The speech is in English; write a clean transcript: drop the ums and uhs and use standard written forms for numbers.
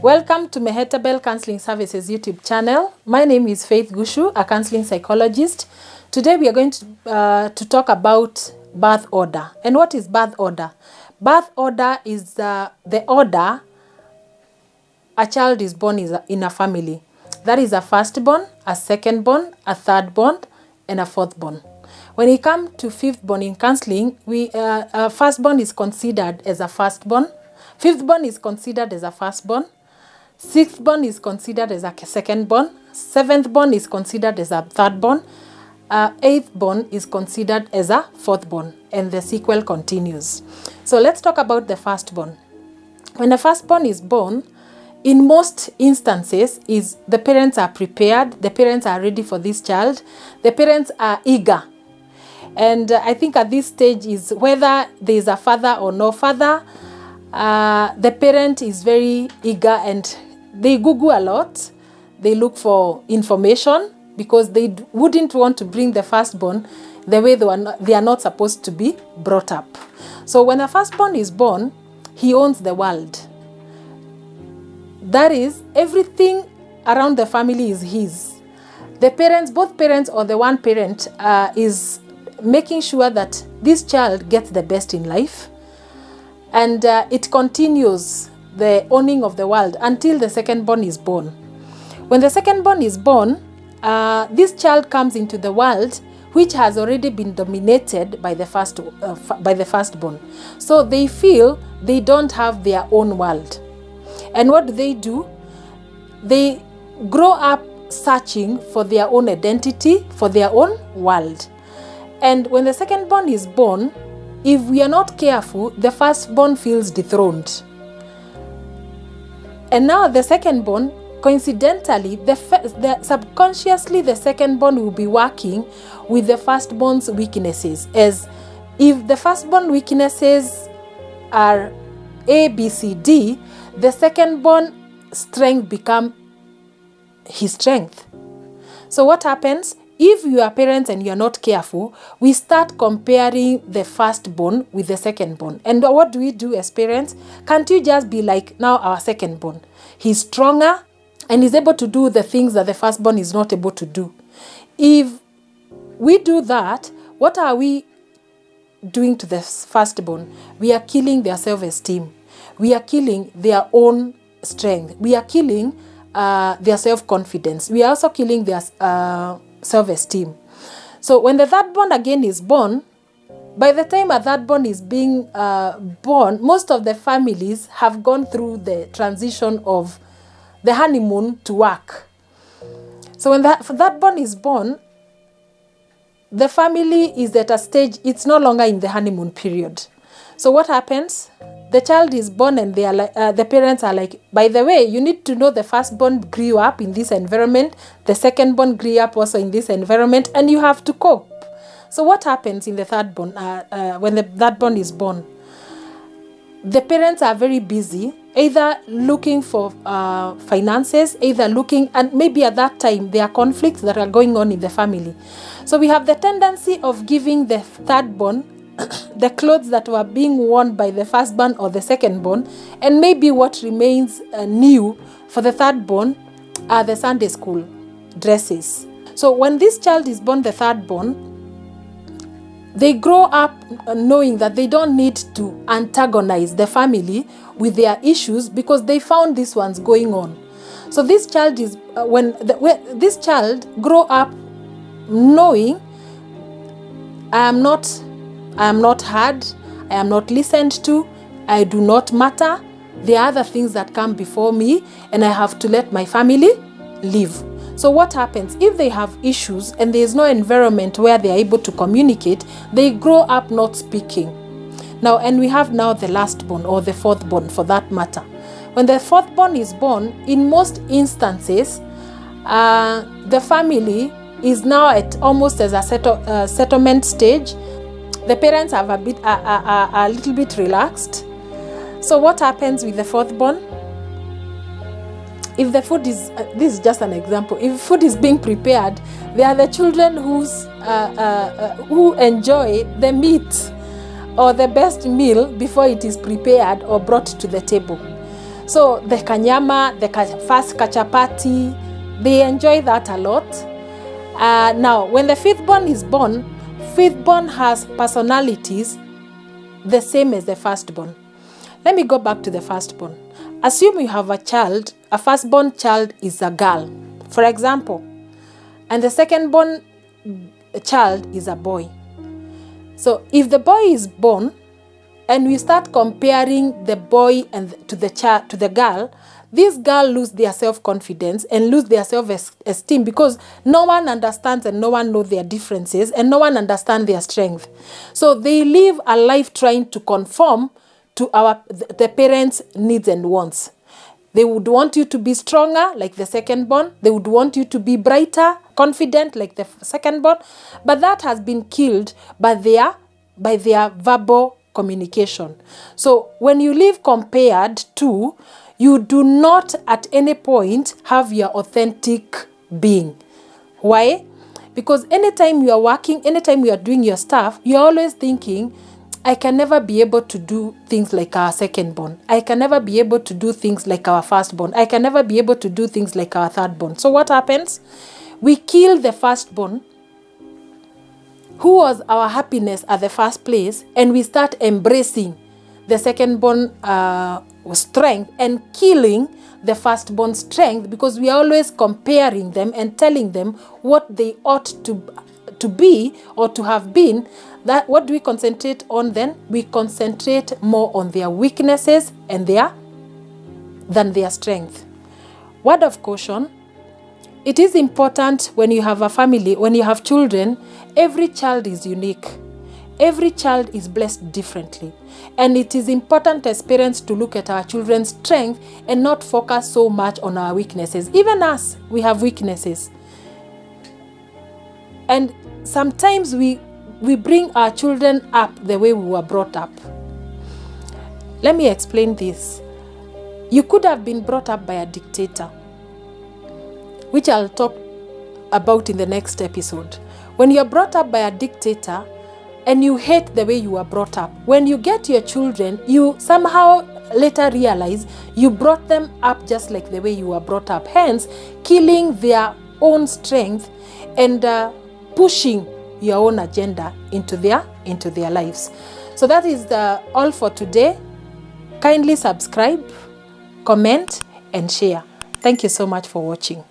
Welcome to Mehetabel Counseling Services YouTube channel. My name is Faith Gushu, a counseling psychologist. Today we are going to talk about birth order. And what is birth order? Birth order is the order a child is born in a family. That is a firstborn, a secondborn, a thirdborn, and a fourthborn. When it comes to fifthborn in counseling, firstborn is considered as a firstborn, fifthborn is considered as a firstborn, sixthborn is considered as a secondborn, seventhborn is considered as a thirdborn, eighthborn is considered as a fourthborn, and the sequel continues. So let's talk about the firstborn. When the firstborn is born, in most instances, the parents are prepared, the parents are ready for this child, the parents are eager. And I think at this stage is whether there is a father or no father, the parent is very eager and they Google a lot. They look for information because they wouldn't want to bring the firstborn the way they are not supposed to be brought up. So when a firstborn is born, he owns the world. That is, everything around the family is his. The parents, both parents or the one parent is making sure that this child gets the best in life. And it continues the owning of the world until the secondborn is born. When the secondborn is born, this child comes into the world which has already been dominated by the firstborn. So they feel they don't have their own world. And what do? They grow up searching for their own identity, for their own world. And when the secondborn is born, if we are not careful, the firstborn feels dethroned. And now the secondborn, coincidentally, subconsciously the secondborn will be working with the firstborn's weaknesses. As if the firstborn weaknesses are A, B, C, D, the secondborn strength become his strength. So what happens? If you are parents and you are not careful, we start comparing the firstborn with the secondborn. And what do we do as parents? Can't you just be like now our secondborn? He's stronger and is able to do the things that the firstborn is not able to do. If we do that, what are we doing to the firstborn? We are killing their self-esteem. We are killing their own strength. We are killing their self-confidence. We are also killing their self-esteem. So when the thirdborn again is born, by the time a thirdborn is being born, most of the families have gone through the transition of the honeymoon to work. So when the thirdborn is born, the family is at a stage, it's no longer in the honeymoon period. So what happens? The child is born and they are like, the parents are like, by the way, you need to know the firstborn grew up in this environment, the secondborn grew up also in this environment, and you have to cope. So what happens in the thirdborn, when the thirdborn is born? The parents are very busy, either looking for finances, either looking, and maybe at that time there are conflicts that are going on in the family. So we have the tendency of giving the thirdborn the clothes that were being worn by the firstborn or the secondborn, and maybe what remains new for the thirdborn are the Sunday school dresses. So when this child is born, the thirdborn, they grow up knowing that they don't need to antagonize the family with their issues because they found these ones going on. So this child is when this child grow up knowing I am not heard, I am not listened to, I do not matter. There are other things that come before me and I have to let my family live. So what happens? If they have issues and there is no environment where they are able to communicate, they grow up not speaking. Now, and we have now the lastborn or the fourthborn for that matter. When the fourthborn is born, in most instances, the family is now at almost as a settlement stage. The parents have a little bit relaxed. So what happens with the fourthborn? If the food is, this is just an example, if food is being prepared, they are the children who enjoy the meat or the best meal before it is prepared or brought to the table. So the kanyama, the first kachapati, they enjoy that a lot. Now, when the fifth-born is born, fifth-born has personalities the same as the first-born. Let me go back to the first-born. Assume you have a child, a first-born child is a girl, for example, and the second-born child is a boy. So if the boy is born, and we start comparing the boy and to the girl, this girl lose their self-confidence and lose their self-esteem because no one understands and no one knows their differences and no one understands their strength. So they live a life trying to conform to the parents' needs and wants. They would want you to be stronger like the second-born. They would want you to be brighter, confident like the second-born. But that has been killed by their verbal communication. So when you live compared to, you do not at any point have your authentic being. Why? Because anytime you are working, anytime you are doing your stuff, you're always thinking, I can never be able to do things like our second-born. I can never be able to do things like our first-born. I can never be able to do things like our third-born. So what happens? We kill the first-born, who was our happiness at the first place, and we start embracing the second-born strength and killing the first-born strength because we are always comparing them and telling them what they ought to be or to have been. That what do we concentrate on then? We concentrate more on their weaknesses and than their strength. Word of caution. It is important when you have a family, when you have children, every child is unique. Every child is blessed differently. And it is important as parents to look at our children's strength and not focus so much on our weaknesses. Even us, we have weaknesses. And sometimes we bring our children up the way we were brought up. Let me explain this. You could have been brought up by a dictator, which I'll talk about in the next episode. When you're brought up by a dictator and you hate the way you were brought up, when you get your children, you somehow later realize you brought them up just like the way you were brought up, hence killing their own strength and pushing your own agenda into their lives. So that is all for today. Kindly subscribe, comment, and share. Thank you so much for watching.